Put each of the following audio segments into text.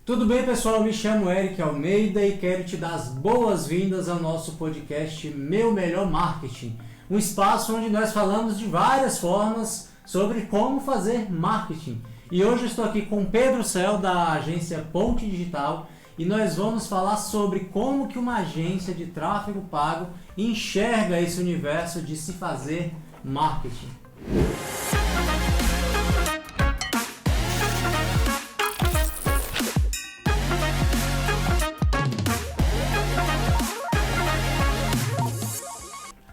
Tudo bem, pessoal? Me chamo Eric Almeida e quero te dar as boas-vindas ao nosso podcast Meu Melhor Marketing, um espaço onde nós falamos de várias formas sobre como fazer marketing. E hoje eu estou aqui com Pedro Cel, da agência Ponte Digital, e nós vamos falar sobre como que uma agência de tráfego pago enxerga esse universo de se fazer marketing.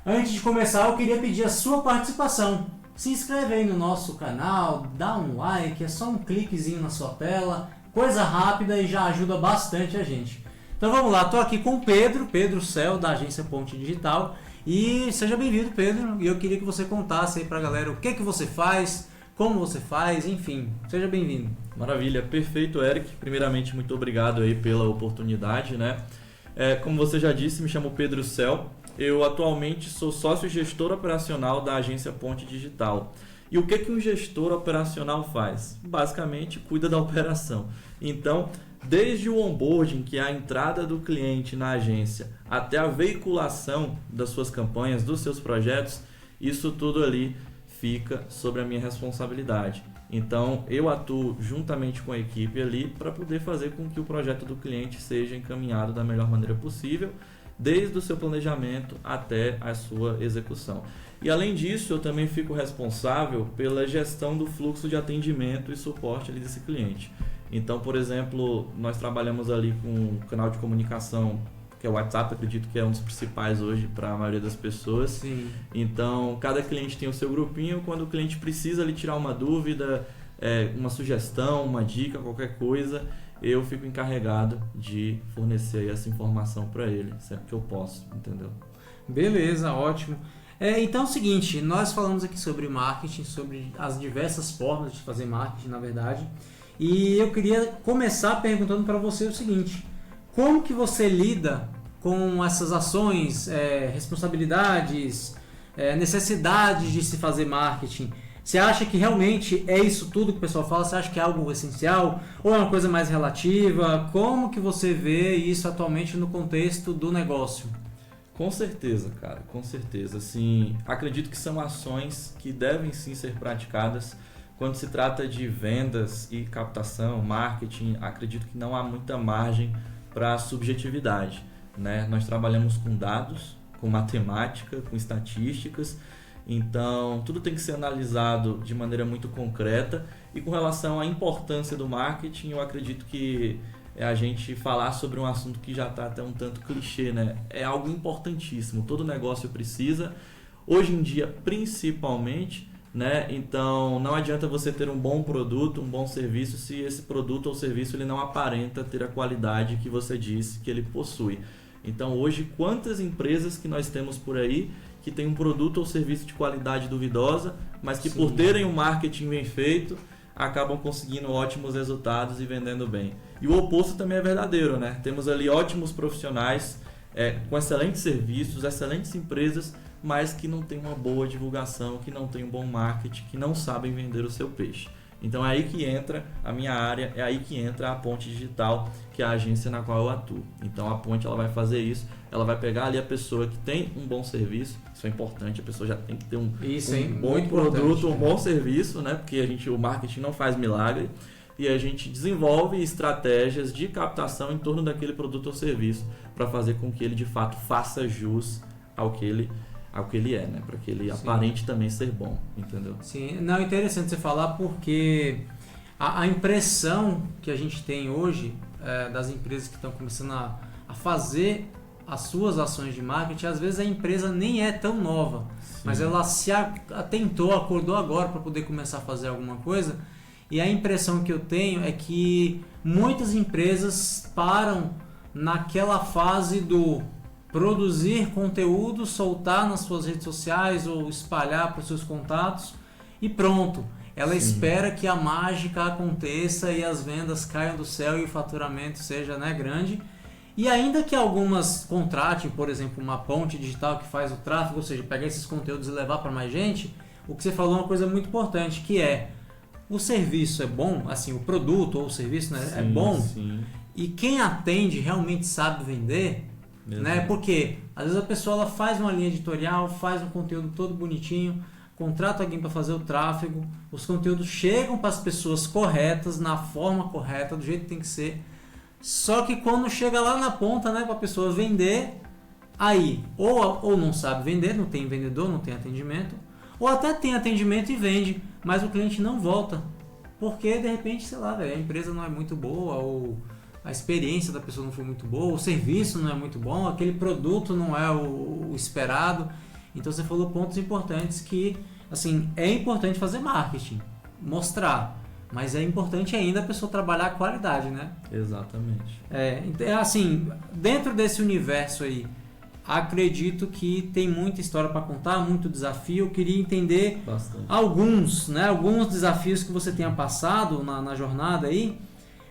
Antes de começar, eu queria pedir a sua participação. Se inscreve aí no nosso canal, dá um like, é só um cliquezinho na sua tela, coisa rápida e já ajuda bastante a gente. Então vamos lá, estou aqui com o Pedro Cel, da agência Ponte Digital, e seja bem-vindo, Pedro, e eu queria que você contasse aí pra galera o que você faz, como você faz, enfim, seja bem-vindo. Maravilha, perfeito, Eric. Primeiramente, muito obrigado aí pela oportunidade, né? Como você já disse, me chamo Pedro Cel. Eu atualmente sou sócio gestor operacional da agência Ponte Digital. E o que um gestor operacional faz? Basicamente, cuida da operação. Então, desde o onboarding, que é a entrada do cliente na agência, até a veiculação das suas campanhas, dos seus projetos, isso tudo ali fica sobre a minha responsabilidade. Então, eu atuo juntamente com a equipe ali para poder fazer com que o projeto do cliente seja encaminhado da melhor maneira possível, desde o seu planejamento até a sua execução. E além disso, eu também fico responsável pela gestão do fluxo de atendimento e suporte ali desse cliente. Então, por exemplo, nós trabalhamos ali com um canal de comunicação, que é o WhatsApp, acredito que é um dos principais hoje para a maioria das pessoas. Sim. Então, cada cliente tem o seu grupinho, quando o cliente precisa ali tirar uma dúvida, uma sugestão, uma dica, qualquer coisa, eu fico encarregado de fornecer essa informação para ele, sempre que eu posso, entendeu? Beleza, ótimo. Então é o seguinte, nós falamos aqui sobre marketing, sobre as diversas formas de fazer marketing, na verdade, e eu queria começar perguntando para você o seguinte: como que você lida com essas ações, responsabilidades, necessidades de se fazer marketing? Você acha que realmente é isso tudo que o pessoal fala? Você acha que é algo essencial? Ou é uma coisa mais relativa? Como que você vê isso atualmente no contexto do negócio? Com certeza, cara, com certeza. Assim, acredito que são ações que devem sim ser praticadas. Quando se trata de vendas e captação, marketing, acredito que não há muita margem para subjetividade, né? Nós trabalhamos com dados, com matemática, com estatísticas. Então, tudo tem que ser analisado de maneira muito concreta. E com relação à importância do marketing, eu acredito que a gente falar sobre um assunto que já está até um tanto clichê, né? É algo importantíssimo, todo negócio precisa, hoje em dia principalmente, né? Então, não adianta você ter um bom produto, um bom serviço, se esse produto ou serviço ele não aparenta ter a qualidade que você disse que ele possui. Então, hoje, quantas empresas que nós temos por aí que tem um produto ou serviço de qualidade duvidosa, mas que por terem um marketing bem feito, acabam conseguindo ótimos resultados e vendendo bem. E o oposto também é verdadeiro, né? Temos ali ótimos profissionais, com excelentes serviços, excelentes empresas, mas que não têm uma boa divulgação, que não têm um bom marketing, que não sabem vender o seu peixe. Então é aí que entra a minha área, é aí que entra a Ponte Digital, que é a agência na qual eu atuo. Então a Ponte ela vai fazer isso, ela vai pegar ali a pessoa que tem um bom serviço, isso é importante, a pessoa já tem que ter um bom produto, um bom serviço, né? Porque o marketing não faz milagre, e a gente desenvolve estratégias de captação em torno daquele produto ou serviço para fazer com que ele de fato faça jus ao que ele é, né? Para que ele aparente também ser bom, entendeu? Sim, não, é interessante você falar porque a impressão que a gente tem hoje das empresas que estão começando a fazer as suas ações de marketing, às vezes a empresa nem é tão nova, mas ela se atentou, acordou agora para poder começar a fazer alguma coisa, e a impressão que eu tenho é que muitas empresas param naquela fase do produzir conteúdo, soltar nas suas redes sociais ou espalhar para os seus contatos e pronto. Ela espera que a mágica aconteça e as vendas caiam do céu e o faturamento seja, né, grande. E ainda que algumas contratem, por exemplo, uma ponte digital que faz o tráfego, ou seja, pegar esses conteúdos e levar para mais gente, o que você falou é uma coisa muito importante, que é o serviço é bom, assim, o produto ou o serviço, né, Sim, é bom, sim. e quem atende realmente sabe vender, né? Porque às vezes a pessoa ela faz uma linha editorial, faz um conteúdo todo bonitinho, contrata alguém para fazer o tráfego, os conteúdos chegam para as pessoas corretas, na forma correta, do jeito que tem que ser. Só que quando chega lá na ponta, né, para a pessoa vender, aí ou não sabe vender, não tem vendedor, não tem atendimento, ou até tem atendimento e vende, mas o cliente não volta, porque de repente, sei lá, a empresa não é muito boa, ou a experiência da pessoa não foi muito boa, o serviço não é muito bom, aquele produto não é o esperado. Então você falou pontos importantes que, assim, é importante fazer marketing, mostrar, mas é importante ainda a pessoa trabalhar a qualidade, né? Exatamente. Então, assim, dentro desse universo aí, acredito que tem muita história para contar, muito desafio. Eu queria entender alguns desafios que você tenha passado na jornada aí,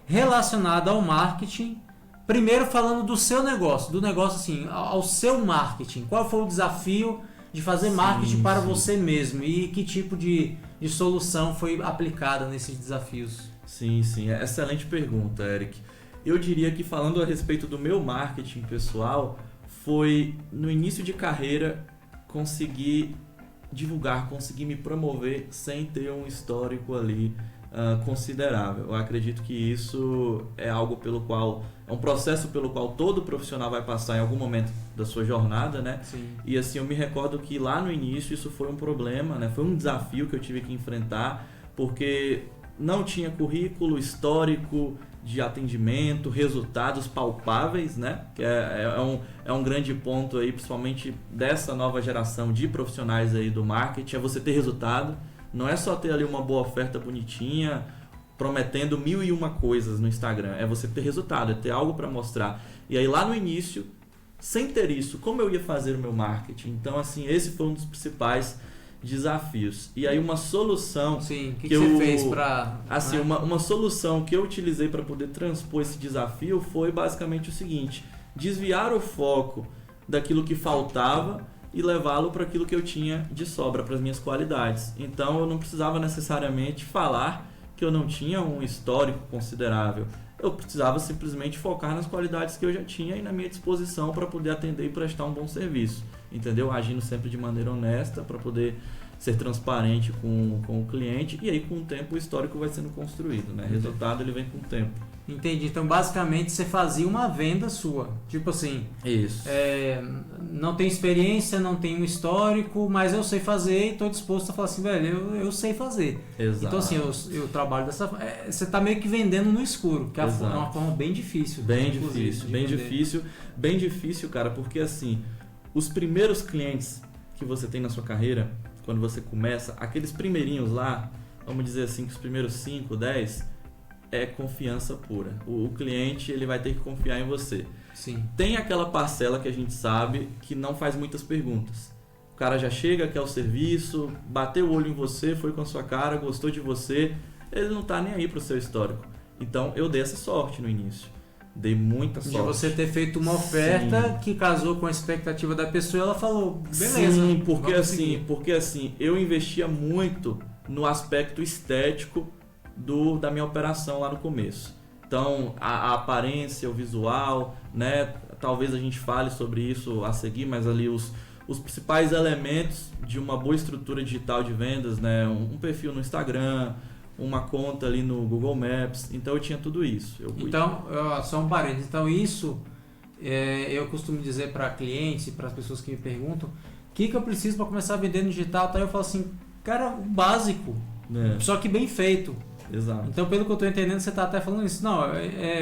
relacionado ao marketing. Primeiro falando do seu negócio, do negócio assim, ao seu marketing. Qual foi o desafio de fazer marketing para você mesmo e que tipo de solução foi aplicada nesses desafios? Sim. Excelente pergunta, Eric. Eu diria que falando a respeito do meu marketing pessoal, foi no início de carreira conseguir divulgar, conseguir me promover sem ter um histórico ali considerável. Eu acredito que isso é algo é um processo pelo qual todo profissional vai passar em algum momento da sua jornada, né? Sim. E assim, eu me recordo que lá no início isso foi um problema, né? Foi um desafio que eu tive que enfrentar, porque não tinha currículo, histórico de atendimento, resultados palpáveis, né? Que é um grande ponto aí, principalmente dessa nova geração de profissionais aí do marketing, é você ter resultado. Não é só ter ali uma boa oferta bonitinha, prometendo 1001 coisas no Instagram. É você ter resultado, é ter algo para mostrar. E aí lá no início, sem ter isso, como eu ia fazer o meu marketing? Então, assim, esse foi um dos principais desafios. E aí uma solução... Sim, o que você fez para... Assim, uma solução que eu utilizei para poder transpor esse desafio foi basicamente o seguinte: desviar o foco daquilo que faltava e levá-lo para aquilo que eu tinha de sobra, para as minhas qualidades. Então eu não precisava necessariamente falar que eu não tinha um histórico considerável. Eu precisava simplesmente focar nas qualidades que eu já tinha e na minha disposição para poder atender e prestar um bom serviço. Entendeu? Agindo sempre de maneira honesta para poder ser transparente com o cliente, e aí com o tempo o histórico vai sendo construído, né? Resultado ele vem com o tempo. Entendi. Então, basicamente, você fazia uma venda sua. Tipo assim... Isso. Não tenho experiência, não tenho um histórico, mas eu sei fazer e estou disposto a falar assim, velho, eu sei fazer. Exato. Então, assim, eu trabalho dessa forma. Você está meio que vendendo no escuro, que é uma forma bem difícil. Bem difícil, cara, porque assim, os primeiros clientes que você tem na sua carreira, quando você começa, aqueles primeirinhos lá, vamos dizer assim, que os primeiros 5, 10... é confiança pura. O cliente ele vai ter que confiar em você. Sim. Tem aquela parcela que a gente sabe que não faz muitas perguntas. O cara já chega, quer o serviço, bateu o olho em você, foi com a sua cara, gostou de você, ele não tá nem aí pro seu histórico. Então eu dei essa sorte no início. Dei muita sorte. De você ter feito uma oferta que casou com a expectativa da pessoa e ela falou, beleza. Sim, porque assim, eu investia muito no aspecto estético da minha operação lá no começo. Então, a aparência, o visual, né? Talvez a gente fale sobre isso a seguir, mas ali os principais elementos de uma boa estrutura digital de vendas, né? Um perfil no Instagram, uma conta ali no Google Maps. Então, eu tinha tudo isso. Então, só um parênteses. Então, isso eu costumo dizer para clientes e para as pessoas que me perguntam, o que eu preciso para começar a vender no digital? Então, eu falo assim, cara, o básico, só que bem feito. Exato. Então, pelo que eu estou entendendo, você está até falando isso. Não,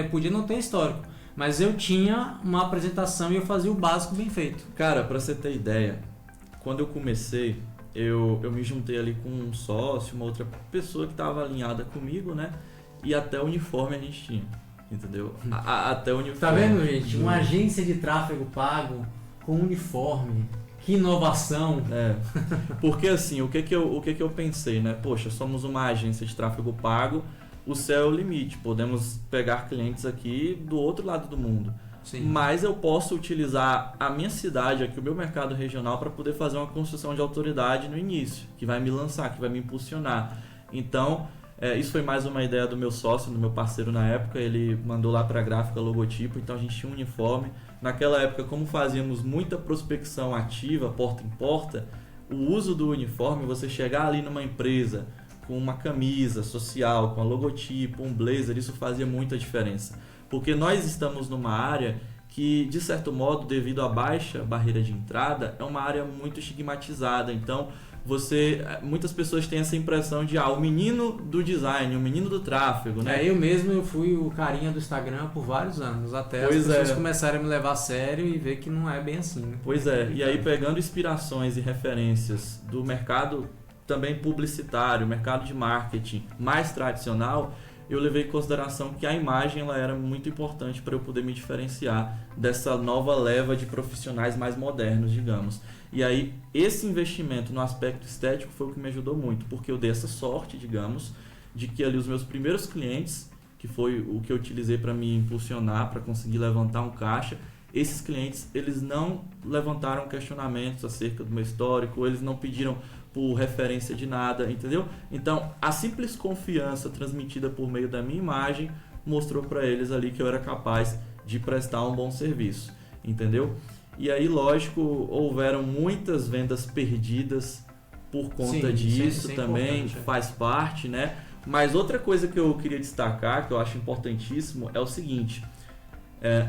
podia não ter histórico, mas eu tinha uma apresentação e eu fazia o básico bem feito. Cara, para você ter ideia, quando eu comecei, eu me juntei ali com um sócio, uma outra pessoa que estava alinhada comigo, né? E até o uniforme a gente tinha, entendeu? Até o uniforme. Tá vendo, gente? Uma agência de tráfego pago com uniforme. Que inovação! Porque assim, o que eu pensei, né? Poxa, somos uma agência de tráfego pago, o céu é o limite, podemos pegar clientes aqui do outro lado do mundo. Sim. Mas eu posso utilizar a minha cidade aqui, o meu mercado regional, para poder fazer uma construção de autoridade no início, que vai me lançar, que vai me impulsionar. Então, Isso foi mais uma ideia do meu sócio, do meu parceiro na época. Ele mandou lá para a gráfica logotipo, então a gente tinha um uniforme. Naquela época, como fazíamos muita prospecção ativa, porta em porta, o uso do uniforme, você chegar ali numa empresa com uma camisa social, com a logotipo, um blazer, isso fazia muita diferença. Porque nós estamos numa área que, de certo modo, devido à baixa barreira de entrada, é uma área muito estigmatizada. Então, muitas pessoas têm essa impressão de o menino do design, o menino do tráfego, né? Eu fui o carinha do Instagram por vários anos, até as pessoas começarem a me levar a sério e ver que não é bem assim, né? Pois é, e aí pegando inspirações e referências do mercado também publicitário, mercado de marketing mais tradicional, eu levei em consideração que a imagem ela era muito importante para eu poder me diferenciar dessa nova leva de profissionais mais modernos, digamos. E aí, esse investimento no aspecto estético foi o que me ajudou muito, porque eu dei essa sorte, digamos, de que ali os meus primeiros clientes, que foi o que eu utilizei para me impulsionar, para conseguir levantar um caixa, esses clientes, eles não levantaram questionamentos acerca do meu histórico, eles não pediram por referência de nada, entendeu? Então, a simples confiança transmitida por meio da minha imagem mostrou para eles ali que eu era capaz de prestar um bom serviço, entendeu? E aí, lógico, houveram muitas vendas perdidas por conta disso também, faz parte, né? Mas outra coisa que eu queria destacar, que eu acho importantíssimo, é o seguinte: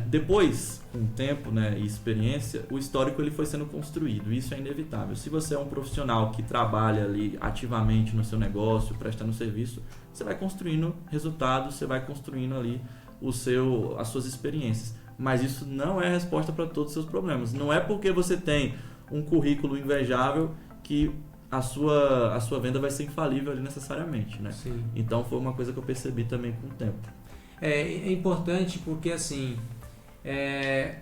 depois, com o tempo, né, e experiência, o histórico ele foi sendo construído, isso é inevitável. Se você é um profissional que trabalha ali ativamente no seu negócio, prestando serviço, você vai construindo resultados, você vai construindo ali as suas experiências. Mas isso não é a resposta para todos os seus problemas. Não é porque você tem um currículo invejável que a sua venda vai ser infalível ali necessariamente, né? Sim. Então foi uma coisa que eu percebi também com o tempo. É importante porque assim,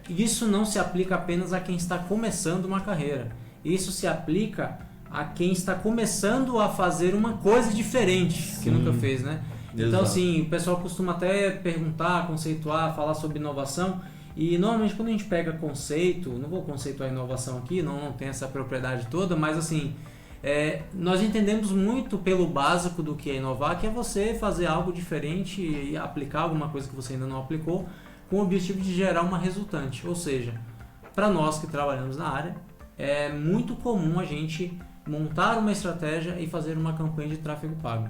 isso não se aplica apenas a quem está começando uma carreira. Isso se aplica a quem está começando a fazer uma coisa diferente, que nunca fez, né? Exato. Então assim, o pessoal costuma até perguntar, conceituar, falar sobre inovação. E normalmente quando a gente pega conceito, não vou conceituar inovação aqui, não tem essa propriedade toda, mas assim, nós entendemos muito pelo básico do que é inovar, que é você fazer algo diferente e aplicar alguma coisa que você ainda não aplicou, com o objetivo de gerar uma resultante. Ou seja, para nós que trabalhamos na área, é muito comum a gente montar uma estratégia e fazer uma campanha de tráfego pago.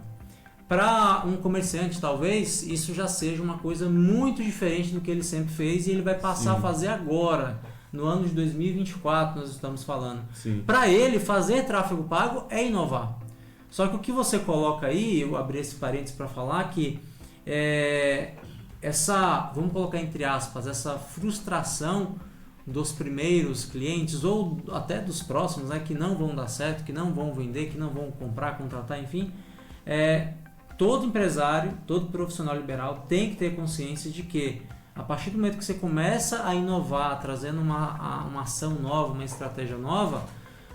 Para um comerciante, talvez, isso já seja uma coisa muito diferente do que ele sempre fez e ele vai passar a fazer agora, no ano de 2024, nós estamos falando. Para ele, fazer tráfego pago é inovar. Só que o que você coloca aí, eu abri esse parênteses para falar que vamos colocar entre aspas, essa frustração dos primeiros clientes ou até dos próximos, né, que não vão dar certo, que não vão vender, que não vão comprar, contratar, enfim, todo empresário, todo profissional liberal tem que ter consciência de que a partir do momento que você começa a inovar, trazendo uma ação nova, uma estratégia nova,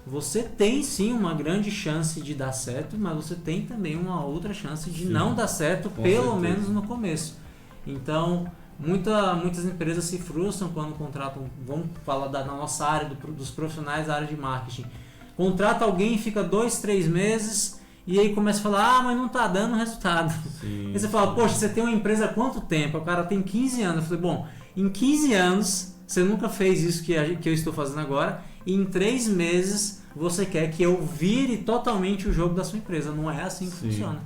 você tem sim uma grande chance de dar certo, mas você tem também uma outra chance de não dar certo, pelo menos no começo. Então, muitas empresas se frustram quando contratam, vamos falar na nossa área, dos profissionais da área de marketing. Contrata alguém, fica 2-3 meses e aí começa a falar, mas não está dando resultado. E você fala, poxa, você tem uma empresa há quanto tempo? O cara tem 15 anos. Eu falei, bom, em 15 anos você nunca fez isso que eu estou fazendo agora e em 3 meses você quer que eu vire totalmente o jogo da sua empresa. Não é assim que funciona.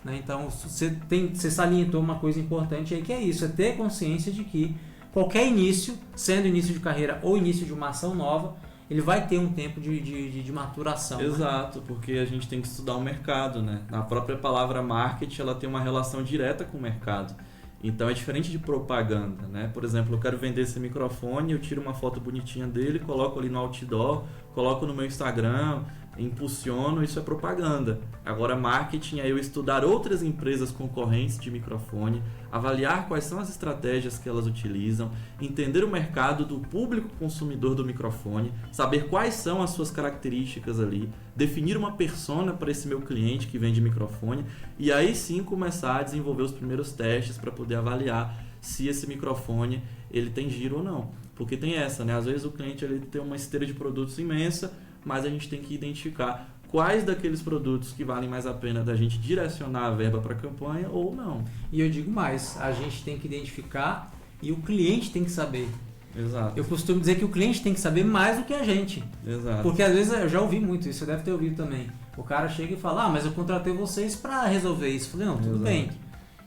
Né? Então, você salientou uma coisa importante aí, que é isso, é ter consciência de que qualquer início, sendo início de carreira ou início de uma ação nova, ele vai ter um tempo de maturação. Exato, né? Porque a gente tem que estudar o mercado, né? A própria palavra marketing, ela tem uma relação direta com o mercado. Então é diferente de propaganda, né? Por exemplo, eu quero vender esse microfone, eu tiro uma foto bonitinha dele, coloco ali no outdoor, coloco no meu Instagram, impulsiono, isso é propaganda. Agora marketing é eu estudar outras empresas concorrentes de microfone, avaliar quais são as estratégias que elas utilizam, entender o mercado do público consumidor do microfone, saber quais são as suas características ali, definir uma persona para esse meu cliente que vende microfone e aí sim começar a desenvolver os primeiros testes para poder avaliar se esse microfone ele tem giro ou não. Porque tem essa, né? Às vezes o cliente ele tem uma esteira de produtos imensa, mas a gente tem que identificar quais daqueles produtos que valem mais a pena da gente direcionar a verba para a campanha ou não. E eu digo mais, a gente tem que identificar e o cliente tem que saber. Exato. Eu costumo dizer que o cliente tem que saber mais do que a gente. Exato. Porque às vezes eu já ouvi muito isso, você deve ter ouvido também. O cara chega e fala, mas eu contratei vocês para resolver isso. Eu falei, não, tudo bem.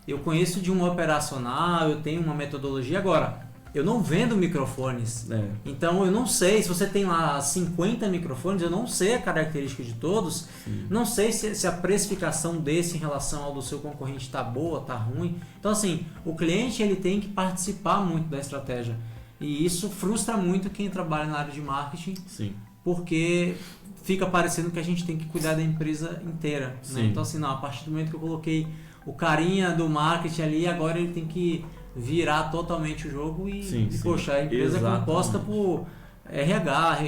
Eu conheço de um operacional, eu tenho uma metodologia. Agora, eu não vendo microfones. Então eu não sei, se você tem lá 50 microfones, eu não sei a característica de todos. Sim. Não sei se a precificação desse em relação ao do seu concorrente está boa, está ruim. Então assim, o cliente ele tem que participar muito da estratégia. E isso frustra muito quem trabalha na área de marketing. Sim. Porque fica parecendo que a gente tem que cuidar da empresa inteira. Né? Então assim, não, a partir do momento que eu coloquei o carinha do marketing ali, agora ele tem que virar totalmente o jogo e poxa, a empresa é composta por RH,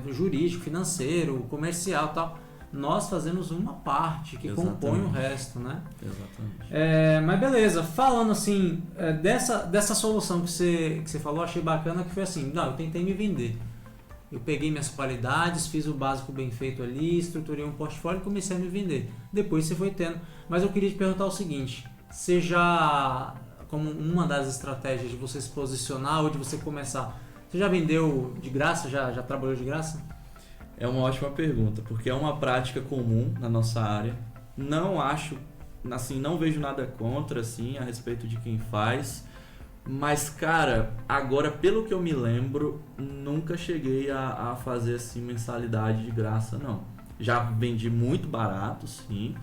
jurídico, financeiro, comercial e tal. Nós fazemos uma parte que compõe o resto, né? Exatamente. Mas beleza, falando assim, dessa solução que você falou, achei bacana que foi assim, não, eu tentei me vender. Eu peguei minhas qualidades, fiz o básico bem feito ali, estruturei um portfólio e comecei a me vender. Depois você foi tendo. Mas eu queria te perguntar o seguinte, você já, como uma das estratégias de você se posicionar ou de você começar, você já vendeu de graça? Já trabalhou de graça? É uma ótima pergunta, porque é uma prática comum na nossa área. Não acho, assim, não vejo nada contra, assim, a respeito de quem faz. Mas, cara, agora, pelo que eu me lembro, nunca cheguei a fazer, assim, mensalidade de graça, não. Já vendi muito barato, sim,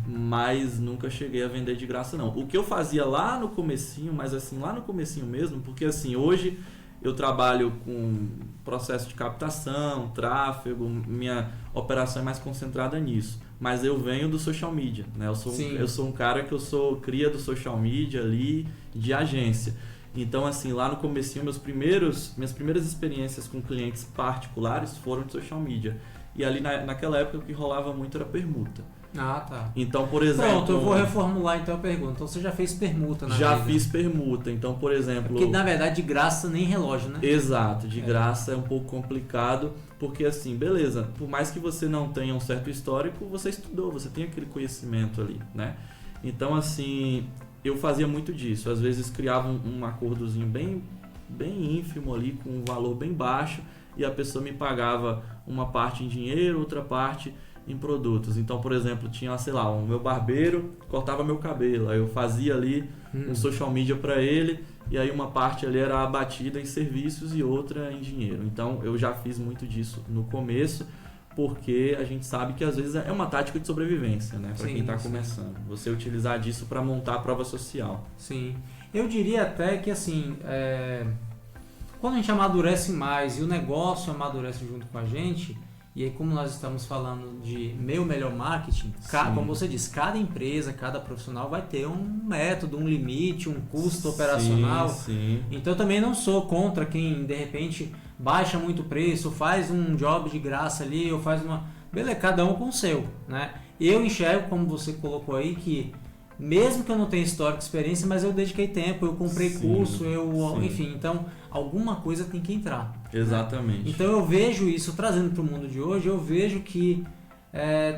mas nunca cheguei a vender de graça, não. O que eu fazia lá no comecinho, mas assim, lá no comecinho mesmo, porque assim, hoje eu trabalho com processo de captação, tráfego, minha operação é mais concentrada nisso. Mas eu venho do social media, né? Eu sou um cara que eu sou cria do social media ali, de agência. Então, assim, lá no comecinho, minhas primeiras experiências com clientes particulares foram de social media. E ali naquela época o que rolava muito era permuta. Ah, tá. Então, por exemplo... Pronto, eu vou reformular então a pergunta. Então você já fez permuta na vida? Já fiz permuta. Então, por exemplo... Porque na verdade de graça nem relógio, né? Exato, de graça é um pouco complicado, porque assim, beleza, por mais que você não tenha um certo histórico, você estudou, você tem aquele conhecimento ali, né? Então, assim, eu fazia muito disso. Às vezes criava um acordozinho bem ínfimo ali, com um valor bem baixo, e a pessoa me pagava uma parte em dinheiro, outra parte em produtos. Então, por exemplo, tinha, sei lá, o meu barbeiro cortava meu cabelo, aí eu fazia ali um social media para ele, e aí uma parte ali era abatida em serviços e outra em dinheiro. Então, eu já fiz muito disso no começo, porque a gente sabe que às vezes é uma tática de sobrevivência, né, para quem está começando. Você utilizar disso para montar a prova social. Sim. Eu diria até que, assim, quando a gente amadurece mais e o negócio amadurece junto com a gente, e aí como nós estamos falando de melhor marketing, como você disse, cada empresa, cada profissional vai ter um método, um limite, um custo operacional. Sim. Então eu também não sou contra quem de repente baixa muito o preço, faz um job de graça ali, ou faz uma... Beleza, cada um com o seu, né? Eu enxergo, como você colocou aí, que mesmo que eu não tenha histórico, experiência, mas eu dediquei tempo, eu comprei curso, enfim, então alguma coisa tem que entrar. Exatamente. Né? Então eu vejo isso, trazendo para o mundo de hoje, eu vejo que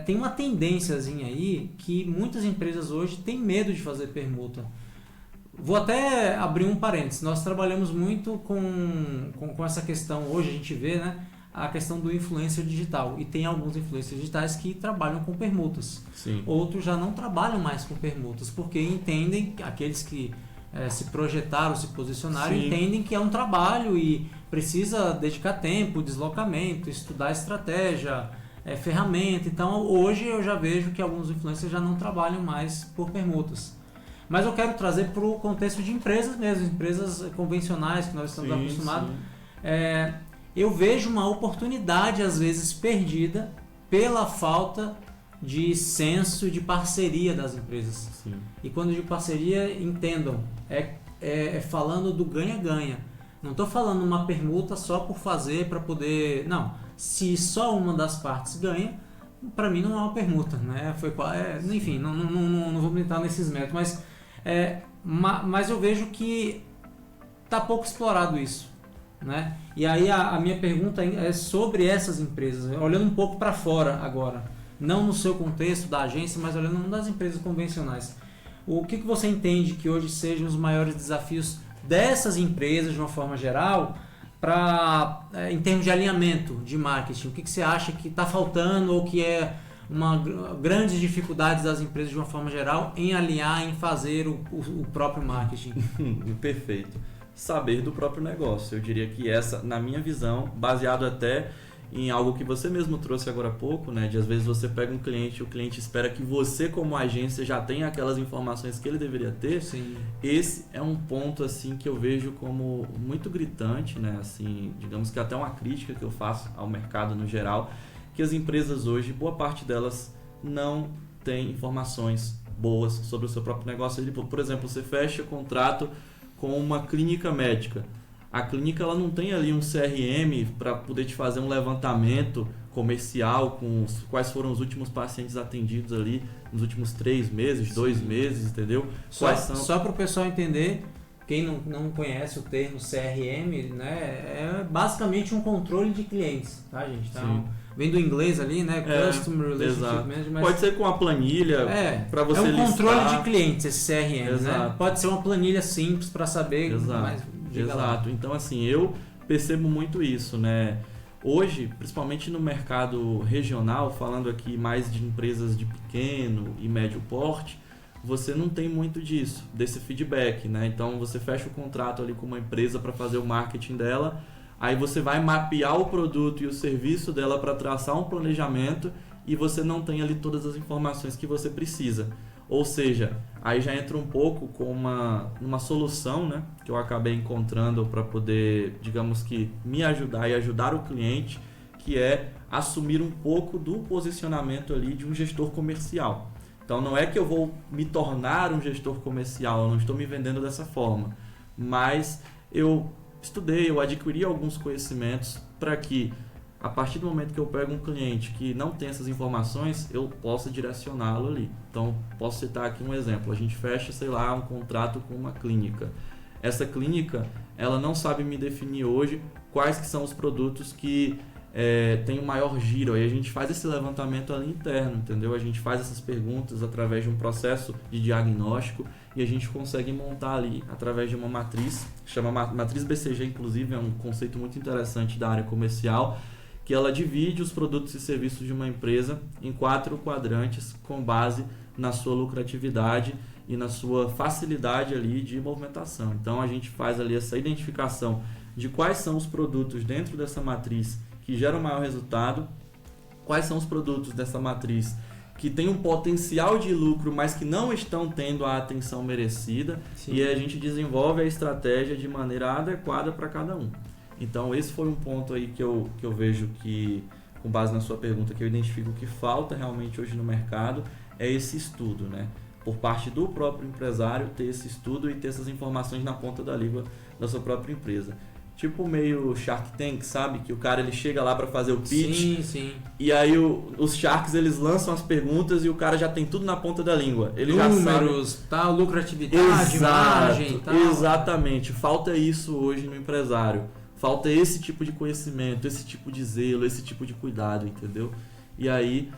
tem uma tendênciazinha aí que muitas empresas hoje têm medo de fazer permuta. Vou até abrir um parênteses, nós trabalhamos muito com essa questão, hoje a gente vê, né? A questão do influencer digital, e tem alguns influencers digitais que trabalham com permutas. Sim. Outros já não trabalham mais com permutas, porque entendem, aqueles que se projetaram, se posicionaram, entendem que é um trabalho e precisa dedicar tempo, deslocamento, estudar estratégia, ferramenta. Então hoje eu já vejo que alguns influencers já não trabalham mais por permutas. Mas eu quero trazer para o contexto de empresas mesmo, empresas convencionais que nós estamos acostumados. Eu vejo uma oportunidade, às vezes, perdida pela falta de senso de parceria das empresas. Sim. E quando eu digo parceria, entendam, falando do ganha-ganha. Não estou falando uma permuta só por fazer, para poder... Não, se só uma das partes ganha, para mim não é uma permuta. Né? Enfim, não vou entrar nesses métodos, mas eu vejo que está pouco explorado isso. Né? E aí a minha pergunta é sobre essas empresas, olhando um pouco para fora agora. não no seu contexto da agência, mas olhando das empresas convencionais. O que você entende que hoje sejam os maiores desafios dessas empresas, de uma forma geral, em termos de alinhamento de marketing? O que você acha que está faltando ou que é uma grande dificuldade das empresas, de uma forma geral, em alinhar, em fazer o próprio marketing? Perfeito. Saber do próprio negócio. Eu diria que essa, na minha visão, baseado até em algo que você mesmo trouxe agora há pouco, né? De às vezes você pega um cliente e o cliente espera que você, como agência, já tenha aquelas informações que ele deveria ter. Sim. Esse é um ponto assim que eu vejo como muito gritante, né? Assim, digamos que até uma crítica que eu faço ao mercado no geral, que as empresas hoje, boa parte delas não tem informações boas sobre o seu próprio negócio. Por exemplo, você fecha contrato com uma clínica médica. A clínica ela não tem ali um CRM para poder te fazer um levantamento comercial com quais foram os últimos pacientes atendidos ali nos últimos 3 meses, 2 meses, entendeu? Só para o pessoal entender, quem não conhece o termo CRM, né, é basicamente um controle de clientes, tá, gente? Então, vem do inglês ali, né? Customer Relationship Management. Pode ser com a planilha para você listar. É um controle de clientes, esse CRM, né? Pode ser uma planilha simples para saber. Exato. Então, assim, eu percebo muito isso, né? Hoje, principalmente no mercado regional, falando aqui mais de empresas de pequeno e médio porte, você não tem muito disso, desse feedback, né? Então, você fecha o contrato ali com uma empresa para fazer o marketing dela, aí você vai mapear o produto e o serviço dela para traçar um planejamento e você não tem ali todas as informações que você precisa. Ou seja, aí já entra um pouco com uma solução, né, que eu acabei encontrando para poder, digamos que, me ajudar e ajudar o cliente, que é assumir um pouco do posicionamento ali de um gestor comercial. Então não é que eu vou me tornar um gestor comercial, eu não estou me vendendo dessa forma, mas eu estudei, eu adquiri alguns conhecimentos para que, a partir do momento que eu pego um cliente que não tem essas informações, eu possa direcioná-lo ali. Então, posso citar aqui um exemplo. A gente fecha, sei lá, um contrato com uma clínica. Essa clínica, ela não sabe me definir hoje quais que são os produtos que têm o maior giro. Aí a gente faz esse levantamento ali interno, entendeu? A gente faz essas perguntas através de um processo de diagnóstico e a gente consegue montar ali, através de uma matriz, chama Matriz BCG, inclusive, é um conceito muito interessante da área comercial, que ela divide os produtos e serviços de uma empresa em 4 quadrantes com base na sua lucratividade e na sua facilidade ali de movimentação. Então a gente faz ali essa identificação de quais são os produtos dentro dessa matriz que geram maior resultado, quais são os produtos dessa matriz que têm um potencial de lucro, mas que não estão tendo a atenção merecida. Sim. E a gente desenvolve a estratégia de maneira adequada para cada um. Então esse foi um ponto aí que eu vejo que, com base na sua pergunta, que eu identifico que falta realmente hoje no mercado, é esse estudo, né? Por parte do próprio empresário, ter esse estudo e ter essas informações na ponta da língua da sua própria empresa. Tipo meio Shark Tank, sabe? Que o cara ele chega lá para fazer o pitch. Sim. E aí os Sharks eles lançam as perguntas e o cara já tem tudo na ponta da língua. Ele números, já sabe... tal, lucratividade, margem, tal. Exatamente. Falta isso hoje no empresário. Falta esse tipo de conhecimento, esse tipo de zelo, esse tipo de cuidado, entendeu? E aí,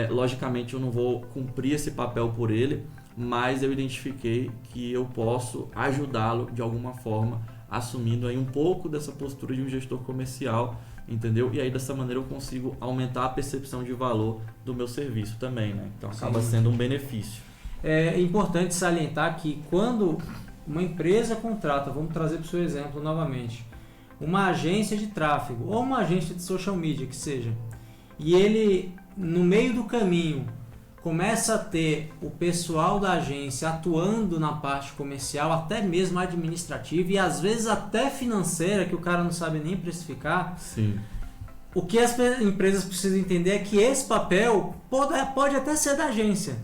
logicamente, eu não vou cumprir esse papel por ele, mas eu identifiquei que eu posso ajudá-lo de alguma forma, assumindo aí um pouco dessa postura de um gestor comercial, entendeu? E aí, dessa maneira, eu consigo aumentar a percepção de valor do meu serviço também, né? Então, acaba sendo um benefício. É importante salientar que quando uma empresa contrata, vamos trazer para o seu exemplo novamente, uma agência de tráfego ou uma agência de social media, que seja, e ele, no meio do caminho, começa a ter o pessoal da agência atuando na parte comercial, até mesmo administrativa e às vezes até financeira, que o cara não sabe nem precificar. Sim. O que as empresas precisam entender é que esse papel pode até ser da agência,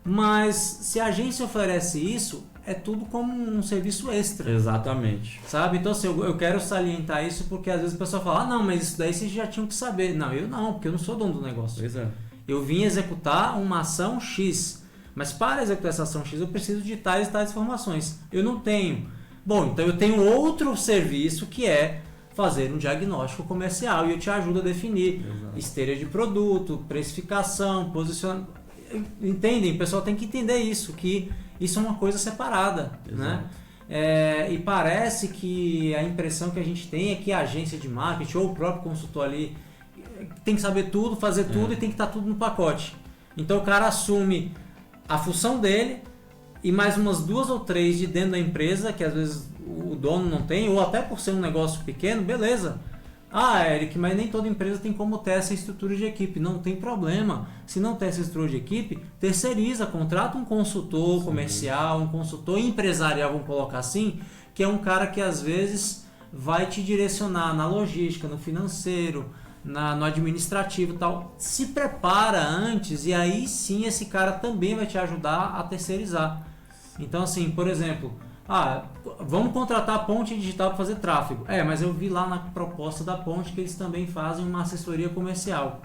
mas se a agência oferece isso, é tudo como um serviço extra. Exatamente. Sabe? Então, assim, eu quero salientar isso porque às vezes o pessoal fala, não, mas isso daí vocês já tinham que saber. Não, eu não, porque eu não sou dono do negócio. Pois é. Eu vim executar uma ação X, mas para executar essa ação X eu preciso de tais e tais informações. Eu não tenho. Bom, então eu tenho outro serviço que é fazer um diagnóstico comercial e eu te ajudo a definir Exato. esteira de produto, precificação, posicionamento. Entendem? O pessoal tem que entender isso, que isso é uma coisa separada, né? E parece que a impressão que a gente tem é que a agência de marketing ou o próprio consultor ali tem que saber tudo, fazer tudo e tem que estar tudo no pacote. Então o cara assume a função dele e mais umas 2 ou 3 de dentro da empresa, que às vezes o dono não tem, ou até por ser um negócio pequeno, beleza. Eric, mas nem toda empresa tem como ter essa estrutura de equipe. Não tem problema. Se não tem essa estrutura de equipe, terceiriza, contrata um consultor comercial, um consultor empresarial, vamos colocar assim, que é um cara que às vezes vai te direcionar na logística, no financeiro, no administrativo e tal. Se prepara antes e aí sim esse cara também vai te ajudar a terceirizar. Então assim, por exemplo, vamos contratar a Ponte Digital para fazer tráfego. Mas eu vi lá na proposta da Ponte que eles também fazem uma assessoria comercial.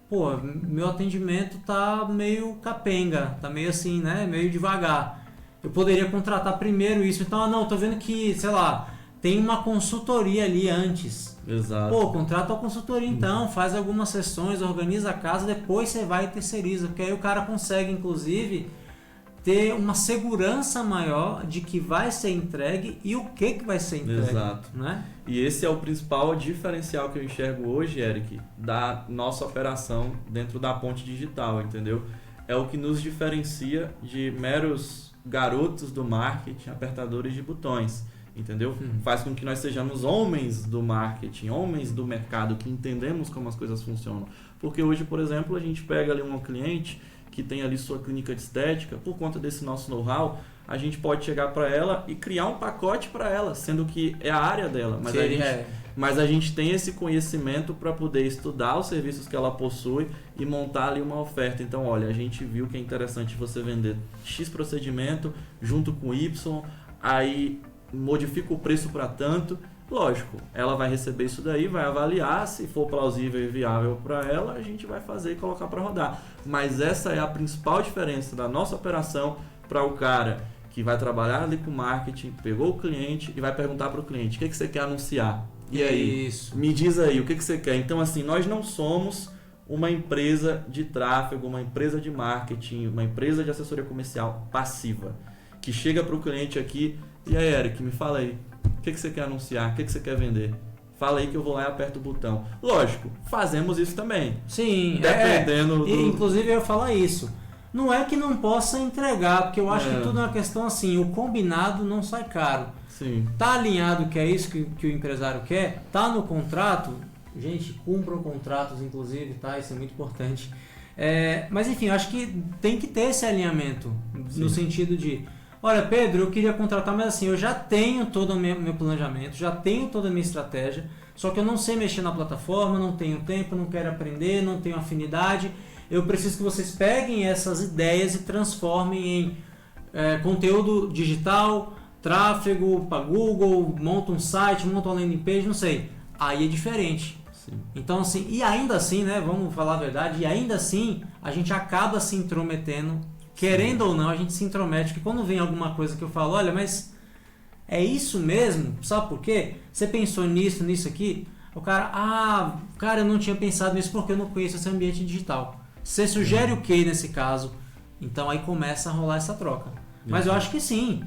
Pô, meu atendimento tá meio capenga, tá meio assim, né? Meio devagar. Eu poderia contratar primeiro isso. Então, tô vendo que, sei lá, tem uma consultoria ali antes. Exato. Pô, contrata a consultoria então, faz algumas sessões, organiza a casa, depois você vai e terceiriza. Porque aí o cara consegue, inclusive, ter uma segurança maior de que vai ser entregue e o que vai ser entregue. Exato. Né? E esse é o principal diferencial que eu enxergo hoje, Eric, da nossa operação dentro da Ponte Digital, entendeu? É o que nos diferencia de meros garotos do marketing, apertadores de botões, entendeu? Faz com que nós sejamos homens do marketing, homens do mercado, que entendemos como as coisas funcionam. Porque hoje, por exemplo, a gente pega ali um cliente que tem ali sua clínica de estética, por conta desse nosso know-how, a gente pode chegar para ela e criar um pacote para ela, sendo que é a área dela, mas a gente tem esse conhecimento para poder estudar os serviços que ela possui e montar ali uma oferta. Então, olha, a gente viu que é interessante você vender X procedimento junto com Y, aí modifica o preço para tanto. Lógico, ela vai receber isso daí, vai avaliar, se for plausível e viável para ela, a gente vai fazer e colocar para rodar. Mas essa é a principal diferença da nossa operação para o cara que vai trabalhar ali com marketing, pegou o cliente e vai perguntar para o cliente, o que você quer anunciar? E aí? Isso. Me diz aí, o que você quer? Então, assim, nós não somos uma empresa de tráfego, uma empresa de marketing, uma empresa de assessoria comercial passiva, que chega para o cliente aqui, e aí, Eric, me fala aí, o que você quer anunciar? O que você quer vender? Fala aí que eu vou lá e aperto o botão. Lógico, fazemos isso também. Sim, dependendo do... Inclusive eu ia falar isso. Não é que não possa entregar, porque eu acho que tudo é uma questão assim, o combinado não sai caro. Sim. Tá alinhado que é isso que o empresário quer? Tá no contrato? Gente, cumpram contratos, inclusive, tá? Isso é muito importante. Mas enfim, eu acho que tem que ter esse alinhamento. Sim. No sentido de... Olha, Pedro, eu queria contratar, mas assim, eu já tenho todo o meu planejamento, já tenho toda a minha estratégia, só que eu não sei mexer na plataforma, não tenho tempo, não quero aprender, não tenho afinidade. Eu preciso que vocês peguem essas ideias e transformem em conteúdo digital, tráfego para Google, monta um site, monta uma landing page, não sei. Aí é diferente. Sim. Então, assim, e ainda assim, né, vamos falar a verdade, e ainda assim a gente acaba se intrometendo. Querendo ou não, a gente se intromete, porque quando vem alguma coisa que eu falo, olha, mas é isso mesmo? Sabe por quê? Você pensou nisso aqui? O cara, eu não tinha pensado nisso porque eu não conheço esse ambiente digital. Você sugere o que nesse caso? Então aí começa a rolar essa troca. Mas eu acho que sim,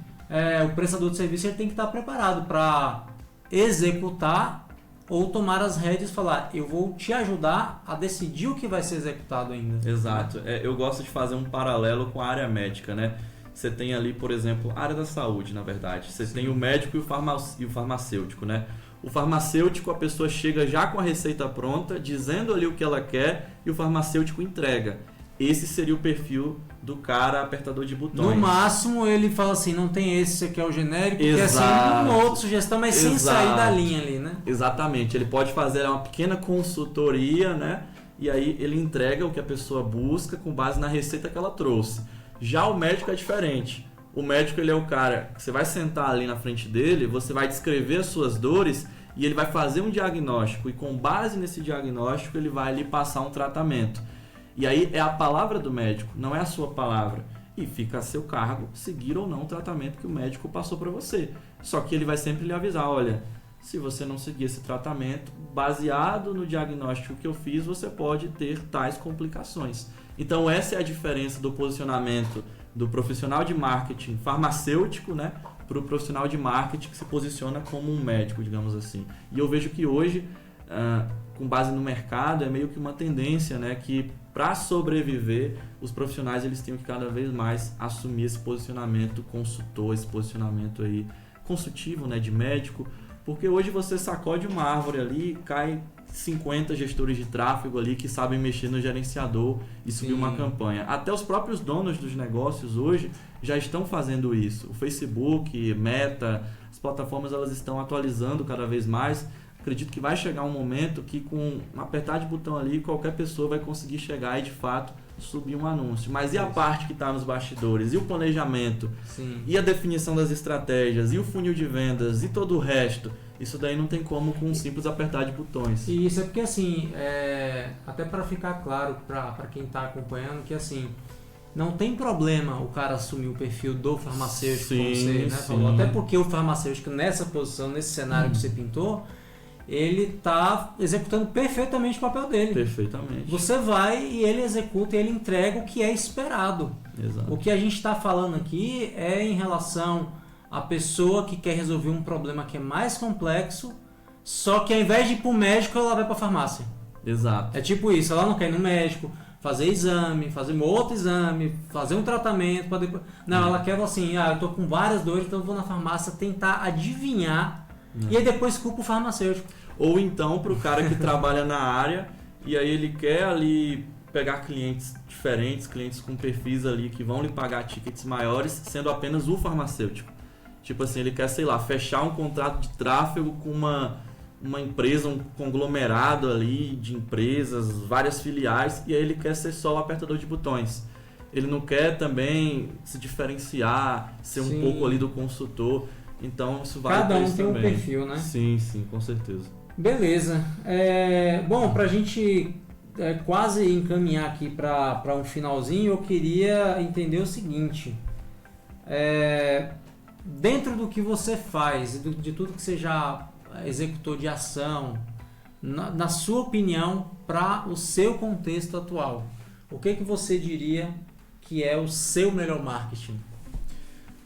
o prestador de serviço ele tem que estar preparado para executar ou tomar as rédeas e falar, eu vou te ajudar a decidir o que vai ser executado ainda. Exato. Eu gosto de fazer um paralelo com a área médica, né? Você tem ali, por exemplo, a área da saúde, na verdade. Você tem o médico e o farmacêutico, né? O farmacêutico, a pessoa chega já com a receita pronta, dizendo ali o que ela quer e o farmacêutico entrega. Esse seria o perfil do cara apertador de botões. No máximo ele fala assim, não tem esse aqui é o genérico, que é assim, uma outra sugestão, mas sem sair da linha ali, né? Exatamente, ele pode fazer uma pequena consultoria, né? E aí ele entrega o que a pessoa busca com base na receita que ela trouxe. Já o médico é diferente. O médico ele é o cara que você vai sentar ali na frente dele, você vai descrever as suas dores e ele vai fazer um diagnóstico e com base nesse diagnóstico ele vai lhe passar um tratamento. E aí é a palavra do médico, não é a sua palavra. E fica a seu cargo seguir ou não o tratamento que o médico passou para você. Só que ele vai sempre lhe avisar, olha, Se você não seguir esse tratamento, baseado no diagnóstico que eu fiz, você pode ter tais complicações. Então essa é a diferença do posicionamento do profissional de marketing farmacêutico, né, para o profissional de marketing que se posiciona como um médico, digamos assim. E eu vejo que hoje, com base no mercado, é meio que uma tendência, né, que para sobreviver, os profissionais eles têm que cada vez mais assumir esse posicionamento consultor, esse posicionamento aí consultivo, né, de médico, porque hoje você sacode uma árvore ali, cai 50 gestores de tráfego ali que sabem mexer no gerenciador e subir uma campanha. Até os próprios donos dos negócios hoje já estão fazendo isso. O Facebook, Meta, as plataformas elas estão atualizando cada vez mais. Acredito que vai chegar um momento que com um apertar de botão ali, qualquer pessoa vai conseguir chegar e de fato subir um anúncio. Mas e a parte que está nos bastidores? E o planejamento? Sim. E a definição das estratégias? E o funil de vendas? E todo o resto? Isso daí não tem como com um simples apertar de botões. E isso é porque assim, até para ficar claro para quem está acompanhando, que assim, não tem problema o cara assumir o perfil do farmacêutico, como você, né, falou. Até porque o farmacêutico nessa posição, nesse cenário que você pintou, ele está executando perfeitamente o papel dele. Perfeitamente. Você vai e ele executa e ele entrega o que é esperado. Exato. O que a gente está falando aqui é em relação à pessoa que quer resolver um problema que é mais complexo, só que ao invés de ir para o médico, ela vai para a farmácia. Exato. É tipo isso, ela não quer ir no médico, fazer exame, fazer um outro exame, fazer um tratamento para depois. Não, ela quer assim, eu tô com várias dores, então eu vou na farmácia tentar adivinhar e aí depois culpa o farmacêutico. Ou então para o cara que trabalha na área e aí ele quer ali pegar clientes diferentes, clientes com perfis ali que vão lhe pagar tickets maiores, sendo apenas o farmacêutico. Tipo assim, ele quer, sei lá, fechar um contrato de tráfego com uma empresa, um conglomerado ali de empresas, várias filiais, e aí ele quer ser só o apertador de botões. Ele não quer também se diferenciar, ser um pouco ali do consultor. Então isso vale Cada um tem também. Um perfil, né? Sim, com certeza. Beleza. Bom, para a gente quase encaminhar aqui para um finalzinho, eu queria entender o seguinte. Dentro do que você faz, de tudo que você já executou de ação, na sua opinião, para o seu contexto atual, o que você diria que é o seu melhor marketing?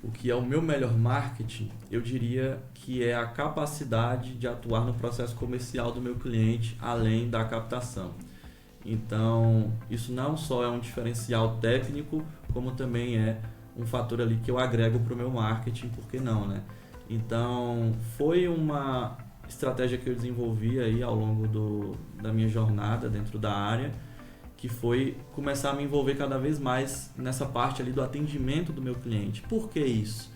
O que é o meu melhor marketing, eu diria que é a capacidade de atuar no processo comercial do meu cliente, além da captação. Então, isso não só é um diferencial técnico, como também é um fator ali que eu agrego para o meu marketing, por que não, né? Então, foi uma estratégia que eu desenvolvi aí ao longo da minha jornada dentro da área, que foi começar a me envolver cada vez mais nessa parte ali do atendimento do meu cliente. Por que isso?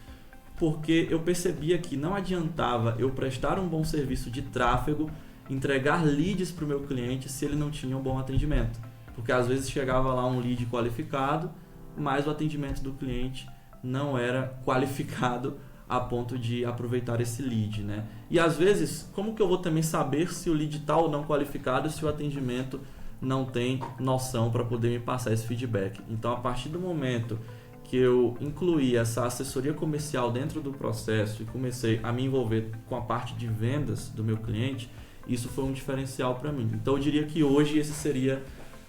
Porque eu percebia que não adiantava eu prestar um bom serviço de tráfego, entregar leads para o meu cliente se ele não tinha um bom atendimento. Porque às vezes chegava lá um lead qualificado, mas o atendimento do cliente não era qualificado a ponto de aproveitar esse lead, né? E às vezes, como que eu vou também saber se o lead está ou não qualificado se o atendimento não tem noção para poder me passar esse feedback? Então, a partir do momento que eu incluí essa assessoria comercial dentro do processo e comecei a me envolver com a parte de vendas do meu cliente, isso foi um diferencial para mim. Então, eu diria que hoje esse seria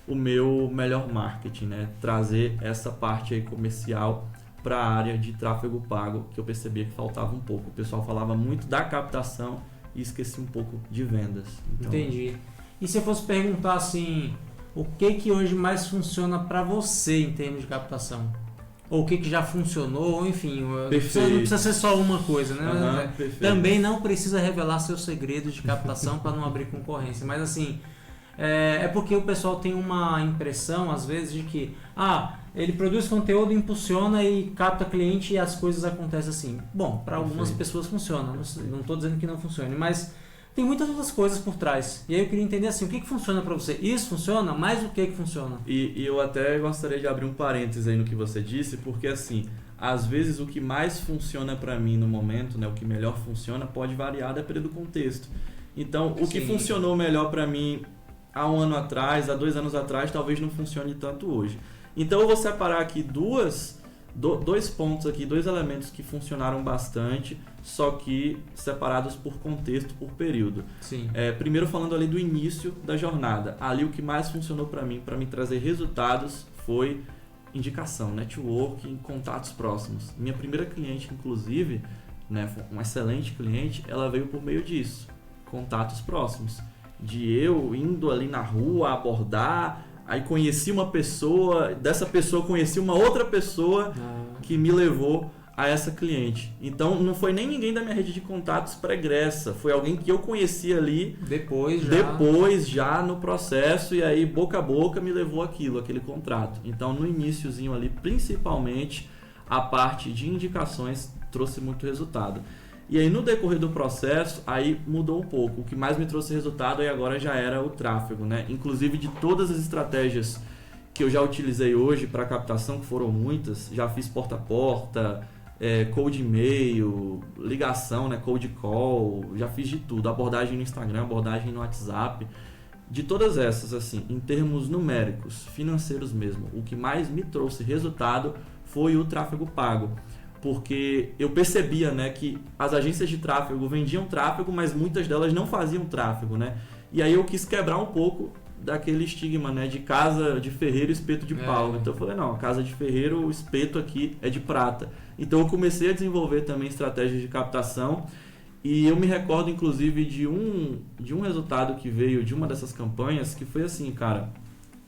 o meu melhor marketing, né? Trazer essa parte aí comercial para a área de tráfego pago, que eu percebia que faltava um pouco. O pessoal falava muito da captação e esquecia um pouco de vendas. Então... Entendi. E se eu fosse perguntar assim, o que hoje mais funciona para você em termos de captação? Ou o que já funcionou, ou enfim, não precisa ser só uma coisa, né? Também não precisa revelar seus segredos de captação para não abrir concorrência, mas assim, é porque o pessoal tem uma impressão às vezes de que ele produz conteúdo, impulsiona e capta cliente e as coisas acontecem assim. Bom, para algumas pessoas funciona, não estou dizendo que não funcione, mas tem muitas outras coisas por trás. E aí eu queria entender assim, o que funciona para você? Isso funciona? Mas o que funciona? E eu até gostaria de abrir um parênteses aí no que você disse, porque assim, às vezes o que mais funciona para mim no momento, né, o que melhor funciona, pode variar dependendo do contexto. Então, o que funcionou melhor para mim há um ano atrás, há 2 anos atrás, talvez não funcione tanto hoje. Então eu vou separar aqui duas Dois pontos aqui, dois elementos que funcionaram bastante, só que separados por contexto, por período. Sim. Primeiro falando ali do início da jornada. Ali o que mais funcionou para mim trazer resultados, foi indicação, networking, contatos próximos. Minha primeira cliente, inclusive, né, uma excelente cliente, ela veio por meio disso, contatos próximos. De eu indo ali na rua abordar, aí conheci uma pessoa, dessa pessoa conheci uma outra pessoa que me levou a essa cliente. Então não foi nem ninguém da minha rede de contatos pregressa, foi alguém que eu conheci ali depois já no processo, e aí boca a boca me levou aquele contrato. Então no iniciozinho ali, principalmente a parte de indicações trouxe muito resultado. E aí no decorrer do processo, aí mudou um pouco. O que mais me trouxe resultado aí agora já era o tráfego, né? Inclusive de todas as estratégias que eu já utilizei hoje para captação, que foram muitas, já fiz porta a porta, cold e-mail, ligação, né? Cold call, já fiz de tudo. Abordagem no Instagram, abordagem no WhatsApp. De todas essas, assim, em termos numéricos, financeiros mesmo, o que mais me trouxe resultado foi o tráfego pago. Porque eu percebia, né, que as agências de tráfego vendiam tráfego, mas muitas delas não faziam tráfego, né? E aí eu quis quebrar um pouco daquele estigma, né, de casa de ferreiro, espeto de pau. Então eu falei, não, casa de ferreiro, o espeto aqui é de prata. Então eu comecei a desenvolver também estratégias de captação, e eu me recordo inclusive de um resultado que veio de uma dessas campanhas, que foi assim, cara,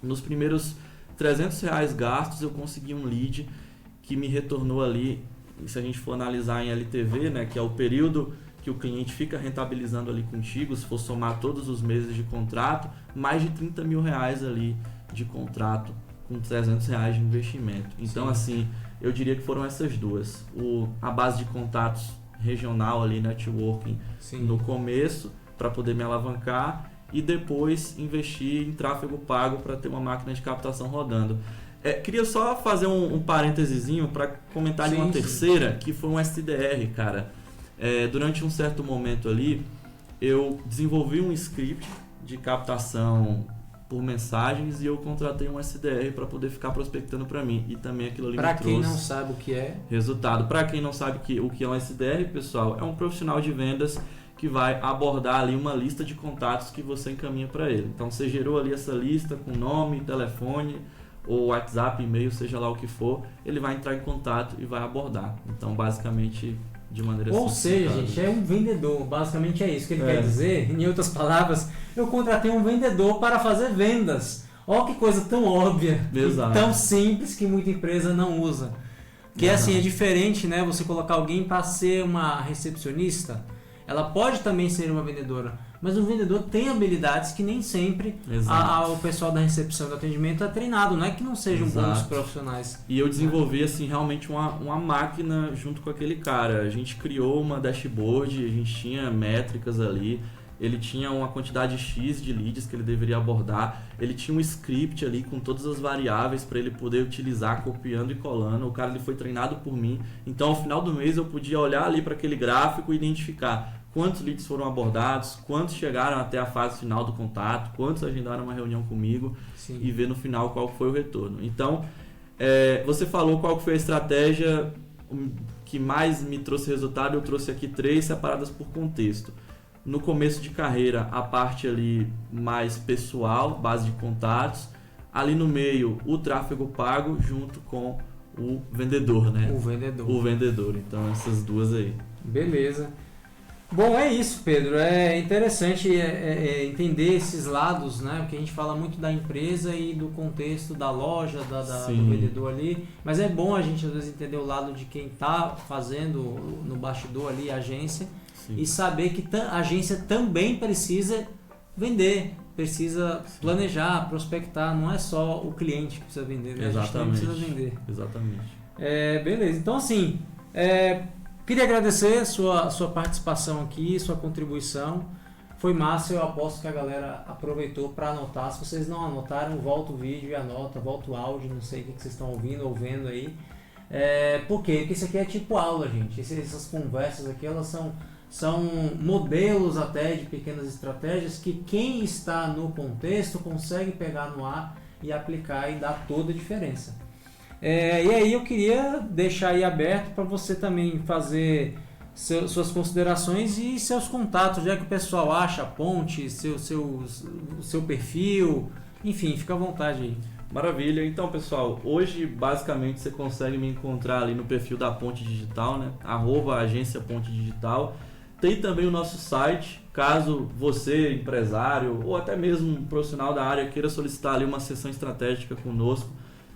nos primeiros R$300 gastos eu consegui um lead que me retornou ali, se a gente for analisar em LTV, né, que é o período que o cliente fica rentabilizando ali contigo, se for somar todos os meses de contrato, mais de R$30 mil ali de contrato com R$300 de investimento. Então, assim, eu diria que foram essas duas. A base de contatos regional ali, networking, no começo, para poder me alavancar, e depois investir em tráfego pago para ter uma máquina de captação rodando. Queria só fazer um parêntesezinho para comentar de uma terceira, que foi um SDR, cara. Durante um certo momento ali, eu desenvolvi um script de captação por mensagens e eu contratei um SDR para poder ficar prospectando para mim. E também aquilo ali me trouxe... Para quem não sabe o que é... Resultado. Para quem não sabe o que é um SDR, pessoal, é um profissional de vendas que vai abordar ali uma lista de contatos que você encaminha para ele. Então, você gerou ali essa lista com nome, telefone, ou WhatsApp, e-mail, seja lá o que for, ele vai entrar em contato e vai abordar. Então, basicamente, de maneira Ou seja, gente, é um vendedor. Basicamente é isso que ele quer dizer. Em outras palavras, eu contratei um vendedor para fazer vendas. Olha que coisa tão óbvia, tão simples, que muita empresa não usa. Que assim, é diferente, né? Você colocar alguém para ser uma recepcionista. Ela pode também ser uma vendedora, mas o vendedor tem habilidades que nem sempre o pessoal da recepção do atendimento é treinado, não é que não sejam bons profissionais. E eu desenvolvi assim, realmente uma máquina junto com aquele cara. A gente criou uma dashboard, a gente tinha métricas ali, ele tinha uma quantidade X de leads que ele deveria abordar, ele tinha um script ali com todas as variáveis para ele poder utilizar, copiando e colando. O cara ele foi treinado por mim, então ao final do mês eu podia olhar ali para aquele gráfico e identificar quantos leads foram abordados, quantos chegaram até a fase final do contato, quantos agendaram uma reunião comigo e ver no final qual foi o retorno. Então, você falou qual foi a estratégia que mais me trouxe resultado. Eu trouxe aqui 3 separadas por contexto. No começo de carreira, a parte ali mais pessoal, base de contatos. Ali no meio, o tráfego pago junto com o vendedor, né? O vendedor. Então, essas duas aí. Beleza. Bom, é isso, Pedro. É interessante entender esses lados, né? Porque a gente fala muito da empresa e do contexto da loja, do vendedor ali. Mas é bom a gente, às vezes, entender o lado de quem está fazendo no bastidor ali, a agência. E saber que a agência também precisa vender, precisa planejar, prospectar. Não é só o cliente que precisa vender, né? A gente também precisa vender. Exatamente. Beleza. Então, assim... queria agradecer a sua participação aqui, sua contribuição. Foi massa, eu aposto que a galera aproveitou para anotar. Se vocês não anotaram, volta o vídeo e anota, volta o áudio, não sei o que vocês estão ouvindo ou vendo aí. Por quê? Porque isso aqui é tipo aula, gente. Essas conversas aqui, elas são modelos até de pequenas estratégias que quem está no contexto consegue pegar no ar e aplicar e dar toda a diferença. E aí eu queria deixar aí aberto para você também fazer suas considerações e seus contatos, já que o pessoal acha a Ponte, seu perfil, enfim, fica à vontade aí. Maravilha, então pessoal, hoje basicamente você consegue me encontrar ali no perfil da Ponte Digital, né? @agência Ponte Digital. Tem também o nosso site, caso você, empresário ou até mesmo um profissional da área queira solicitar ali uma sessão estratégica conosco,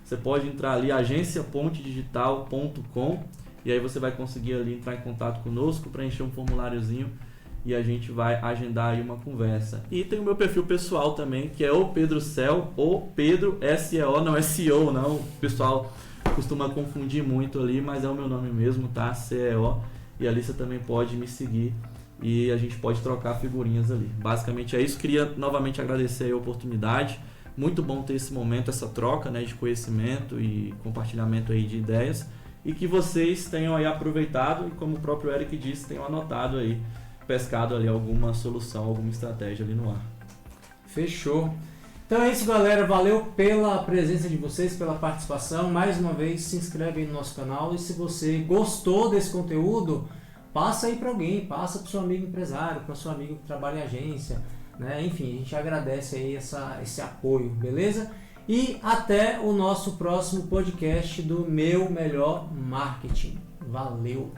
você pode entrar ali agenciapontedigital.com e aí você vai conseguir ali entrar em contato conosco, preencher um formuláriozinho e a gente vai agendar aí uma conversa. E tem o meu perfil pessoal também, que é o Pedro Cel, ou Pedro SEO, não é CEO não, o pessoal costuma confundir muito ali, mas é o meu nome mesmo, tá? CEO, e ali você também pode me seguir e a gente pode trocar figurinhas ali. Basicamente é isso, queria novamente agradecer a oportunidade, muito bom ter esse momento, essa troca, né, de conhecimento e compartilhamento aí de ideias, e que vocês tenham aí aproveitado e, como o próprio Eric disse, tenham anotado aí, pescado ali alguma solução, alguma estratégia ali no ar. Fechou. Então é isso, galera. Valeu pela presença de vocês, pela participação. Mais uma vez, se inscreve aí no nosso canal e se você gostou desse conteúdo, passa aí para alguém, passa para o seu amigo empresário, para o seu amigo que trabalha em agência, né? Enfim, a gente agradece aí esse apoio, beleza? E até o nosso próximo podcast do Meu Melhor Marketing. Valeu!